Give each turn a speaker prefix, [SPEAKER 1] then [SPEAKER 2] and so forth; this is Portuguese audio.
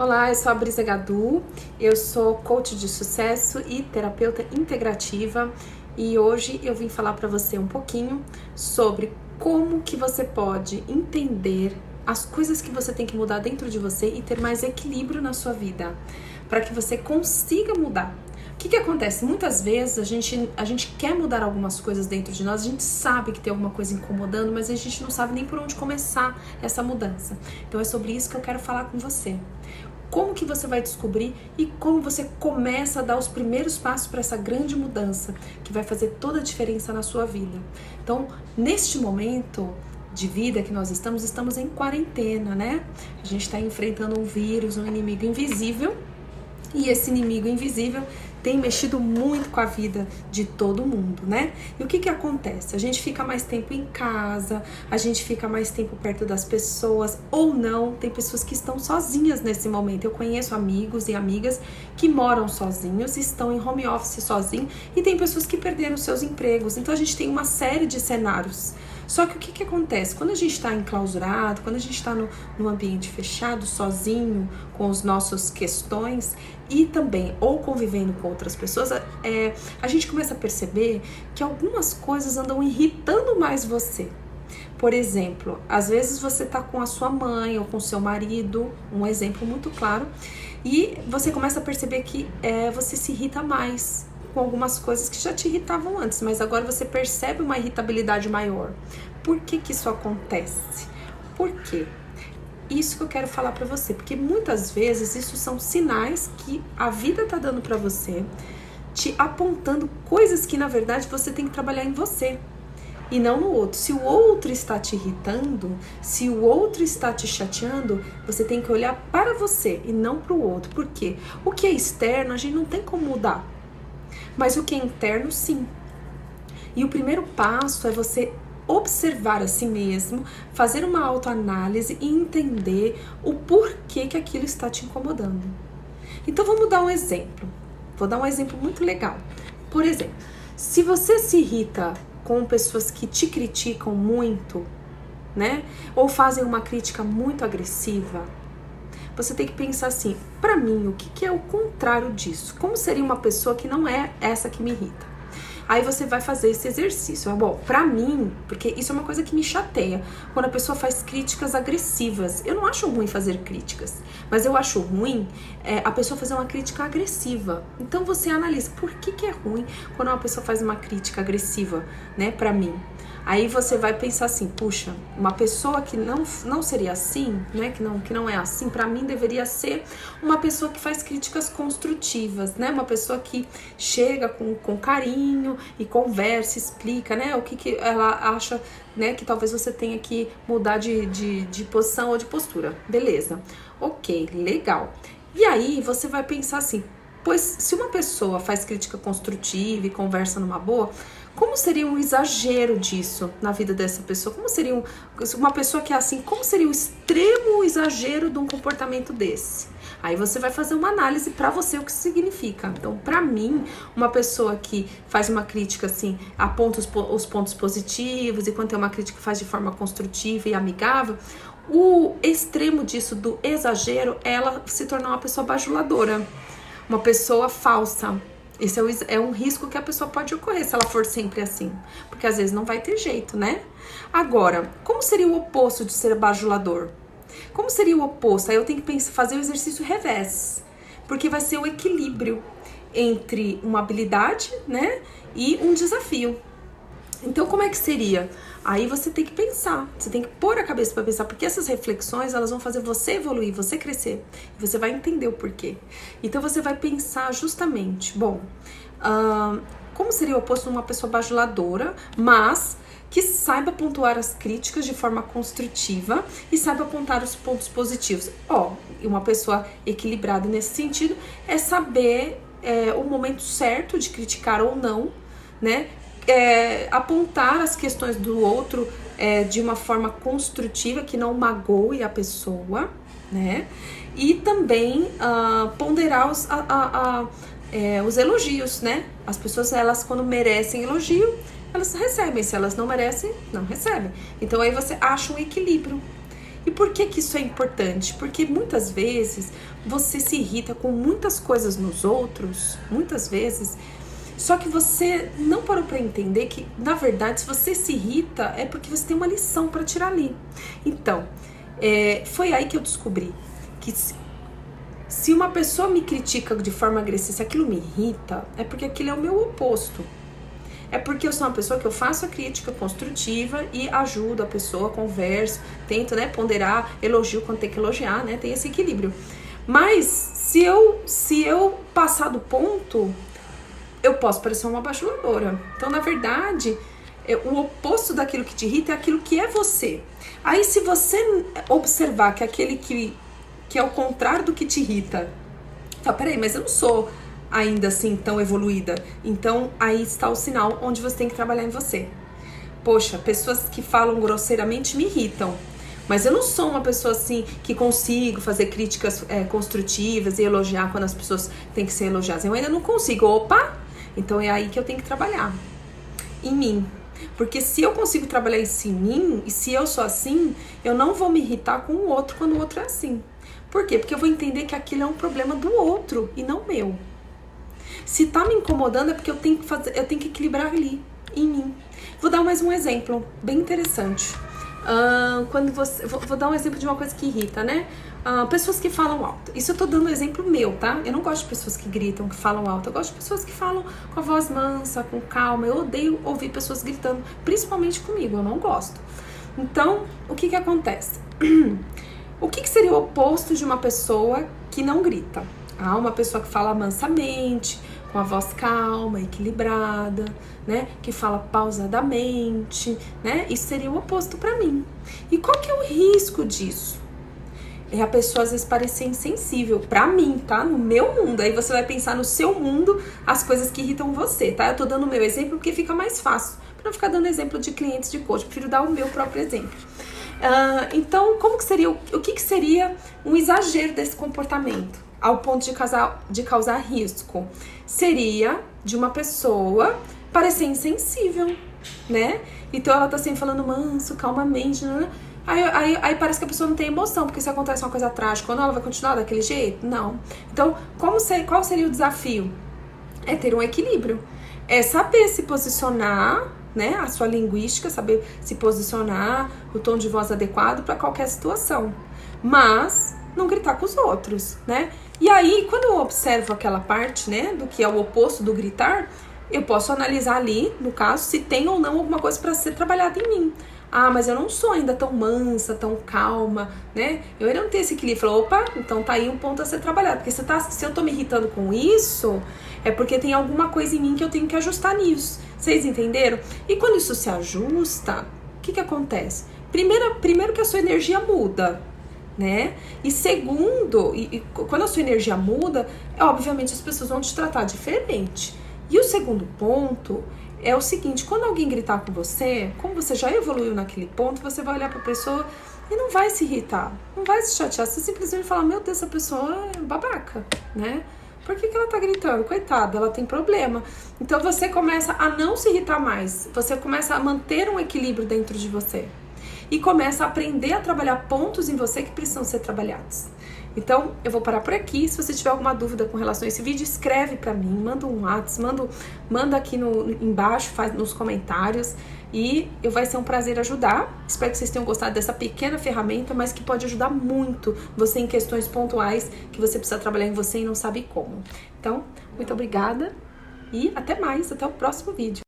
[SPEAKER 1] Olá, eu sou a Brisa Gadu, eu sou coach de sucesso e terapeuta integrativa e hoje eu vim falar para você um pouquinho sobre como que você pode entender as coisas que você tem que mudar dentro de você e ter mais equilíbrio na sua vida, para que você consiga mudar. O que acontece? Muitas vezes a gente quer mudar algumas coisas dentro de nós, a gente sabe que tem alguma coisa incomodando, mas a gente não sabe nem por onde começar essa mudança. Então é sobre isso que eu quero falar com você. Como que você vai descobrir e como você começa a dar os primeiros passos para essa grande mudança que vai fazer toda a diferença na sua vida. Então, neste momento de vida que nós estamos em quarentena, né? A gente está enfrentando um vírus, um inimigo invisível, e esse inimigo invisível tem mexido muito com a vida de todo mundo, né? E o que acontece? A gente fica mais tempo em casa, a gente fica mais tempo perto das pessoas, ou não, tem pessoas que estão sozinhas nesse momento. Eu conheço amigos e amigas que moram sozinhos, estão em home office sozinhos, e tem pessoas que perderam seus empregos. Então a gente tem uma série de cenários. Só que o que acontece? Quando a gente está enclausurado, quando a gente está no ambiente fechado, sozinho, com as nossas questões e também ou convivendo com outras pessoas, a gente começa a perceber que algumas coisas andam irritando mais você. Por exemplo, às vezes você está com a sua mãe ou com seu marido, um exemplo muito claro, e você começa a perceber que você se irrita mais com algumas coisas que já te irritavam antes, mas agora você percebe uma irritabilidade maior. Por que isso acontece? Por quê? Isso que eu quero falar pra você, porque muitas vezes isso são sinais que a vida tá dando pra você, te apontando coisas que na verdade você tem que trabalhar em você e não no outro. Se o outro está te irritando, se o outro está te chateando, você tem que olhar para você e não pro outro. Por quê? O que é externo a gente não tem como mudar, mas o que é interno, sim. E o primeiro passo é você observar a si mesmo, fazer uma autoanálise e entender o porquê que aquilo está te incomodando. Então vamos dar um exemplo. Vou dar um exemplo muito legal. Por exemplo, se você se irrita com pessoas que te criticam muito, né? Ou fazem uma crítica muito agressiva, você tem que pensar assim, pra mim, o que é o contrário disso? Como seria uma pessoa que não é essa que me irrita? Aí você vai fazer esse exercício. Bom, pra mim, porque isso é uma coisa que me chateia, quando a pessoa faz críticas agressivas. Eu não acho ruim fazer críticas, mas eu acho ruim a pessoa fazer uma crítica agressiva. Então você analisa, por que é ruim quando uma pessoa faz uma crítica agressiva, né, pra mim? Aí você vai pensar assim, puxa, uma pessoa que não seria assim, né, que não é assim, pra mim deveria ser uma pessoa que faz críticas construtivas, né, uma pessoa que chega com carinho e conversa, explica, né, o que ela acha, né, que talvez você tenha que mudar de posição ou de postura. Beleza, ok, legal. E aí você vai pensar assim, pois se uma pessoa faz crítica construtiva e conversa numa boa, como seria um exagero disso na vida dessa pessoa? Como seria uma pessoa que é assim, como seria o extremo exagero de um comportamento desse? Aí você vai fazer uma análise pra você o que isso significa. Então, pra mim, uma pessoa que faz uma crítica assim, aponta os pontos positivos, e quando tem uma crítica faz de forma construtiva e amigável, o extremo disso, do exagero, é ela se tornar uma pessoa bajuladora, uma pessoa falsa. Esse é um risco que a pessoa pode ocorrer se ela for sempre assim, porque às vezes não vai ter jeito, né? Agora, como seria o oposto de ser bajulador? Como seria o oposto? Aí eu tenho que fazer o exercício revés, porque vai ser o equilíbrio entre uma habilidade, né, e um desafio. Então, como é que seria? Aí você tem que pensar, você tem que pôr a cabeça para pensar, porque essas reflexões, elas vão fazer você evoluir, você crescer, e você vai entender o porquê. Então, você vai pensar justamente, bom, como seria o oposto de uma pessoa bajuladora, mas que saiba pontuar as críticas de forma construtiva e saiba apontar os pontos positivos. Uma pessoa equilibrada nesse sentido é saber o momento certo de criticar ou não, né? Apontar as questões do outro de uma forma construtiva, que não magoe a pessoa, né? E também ponderar os elogios, né? As pessoas, elas quando merecem elogio, elas recebem. Se elas não merecem, não recebem. Então aí você acha um equilíbrio. E por que que isso é importante? Porque muitas vezes você se irrita com muitas coisas nos outros, muitas vezes, só que você não parou para entender que, na verdade, se você se irrita, é porque você tem uma lição para tirar ali. Então, foi aí que eu descobri que se uma pessoa me critica de forma agressiva, se aquilo me irrita, é porque aquilo é o meu oposto. É porque eu sou uma pessoa que eu faço a crítica construtiva e ajudo a pessoa, converso, tento, né, ponderar, elogio quando tem que elogiar, né, tem esse equilíbrio. Mas se eu passar do ponto, eu posso parecer uma bajuladora. Então, na verdade, o oposto daquilo que te irrita é aquilo que é você. Aí, se você observar que aquele que é o contrário do que te irrita, tá, peraí, mas eu não sou ainda assim tão evoluída. Então, aí está o sinal onde você tem que trabalhar em você. Poxa, pessoas que falam grosseiramente me irritam. Mas eu não sou uma pessoa assim que consigo fazer críticas construtivas e elogiar quando as pessoas têm que ser elogiadas. Eu ainda não consigo. Opa! Então é aí que eu tenho que trabalhar. Em mim. Porque se eu consigo trabalhar isso em mim, e se eu sou assim, eu não vou me irritar com o outro quando o outro é assim. Por quê? Porque eu vou entender que aquilo é um problema do outro e não meu. Se tá me incomodando é porque eu tenho que equilibrar ali, em mim. Vou dar mais um exemplo bem interessante. Vou dar um exemplo de uma coisa que irrita, né? Pessoas que falam alto. Isso eu tô dando um exemplo meu, tá? Eu não gosto de pessoas que gritam, que falam alto. Eu gosto de pessoas que falam com a voz mansa, com calma. Eu odeio ouvir pessoas gritando, principalmente comigo. Eu não gosto. Então, o que acontece? O que seria o oposto de uma pessoa que não grita? Uma pessoa que fala mansamente, com a voz calma, equilibrada, né? Que fala pausadamente, né? Isso seria o oposto pra mim. E qual que é o risco disso? É a pessoa às vezes parecer insensível pra mim, tá? No meu mundo. Aí você vai pensar no seu mundo as coisas que irritam você, tá? Eu tô dando o meu exemplo porque fica mais fácil. Pra não ficar dando exemplo de clientes de coach, eu prefiro dar o meu próprio exemplo. Então, como que seria, o que seria um exagero desse comportamento? Ao ponto de causar risco? Seria de uma pessoa parecer insensível, né? Então ela tá sempre falando manso, calmamente, né? Aí parece que a pessoa não tem emoção, porque se acontece uma coisa trágica ou não, ela vai continuar daquele jeito? Não. Então, qual seria o desafio? É ter um equilíbrio. É saber se posicionar, né? A sua linguística, saber se posicionar, o tom de voz adequado para qualquer situação. Mas não gritar com os outros, né? E aí, quando eu observo aquela parte, né, do que é o oposto do gritar, eu posso analisar ali, no caso, se tem ou não alguma coisa para ser trabalhada em mim. Mas eu não sou ainda tão mansa, tão calma, né? Eu ainda não tenho esse equilíbrio. Opa, então tá aí um ponto a ser trabalhado. Porque se eu tô me irritando com isso, é porque tem alguma coisa em mim que eu tenho que ajustar nisso. Vocês entenderam? E quando isso se ajusta, o que acontece? Primeiro que a sua energia muda, né? E segundo, quando a sua energia muda, obviamente as pessoas vão te tratar diferente. E o segundo ponto é o seguinte: quando alguém gritar com você, como você já evoluiu naquele ponto, você vai olhar pra pessoa e não vai se irritar, não vai se chatear, você simplesmente fala, meu Deus, essa pessoa é babaca, né? Por que ela tá gritando? Coitada, ela tem problema. Então você começa a não se irritar mais, você começa a manter um equilíbrio dentro de você. E começa a aprender a trabalhar pontos em você que precisam ser trabalhados. Então, eu vou parar por aqui. Se você tiver alguma dúvida com relação a esse vídeo, escreve pra mim, manda um WhatsApp, manda aqui embaixo, faz nos comentários. E vai ser um prazer ajudar. Espero que vocês tenham gostado dessa pequena ferramenta, mas que pode ajudar muito você em questões pontuais que você precisa trabalhar em você e não sabe como. Então, muito obrigada e até mais, até o próximo vídeo.